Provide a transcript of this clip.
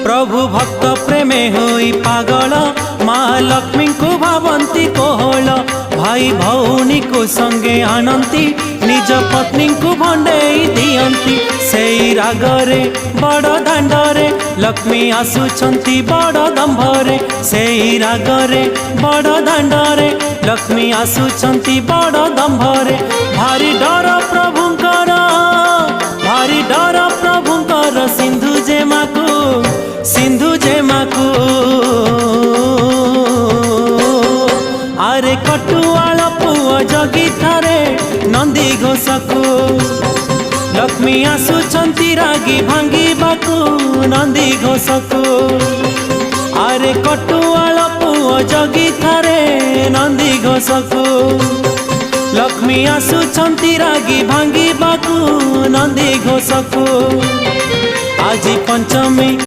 प्रभु भक्त प्रेमे होई पागल माँ लक्ष्मी को भावंती कोहल भाई भौनी को संगे आनंती निज पत्नी को भंडेई दियंती सेई रागरे बड़ दांडरे लक्ष्मी आसुछंती बड़ दंभरे सेई रागरे बड़ दांडरे लक्ष्मी आसुछंती बड़ दंभरे भारी डर प्रभुंकर भारी डर प्रभुंकर सिंधु जेमाकू आरे कटुआल पुओ जगी थारे नंदी घोषकू लक्ष्मी आसुछंती रागी भांगिबाकू नंदी घोषकू आरे कटुआल पुओ जगी थारे नंदी घोषकू लक्ष्मी आसुछंती रागी भांगिबाकू नंदी घोषकू आज पंचमी।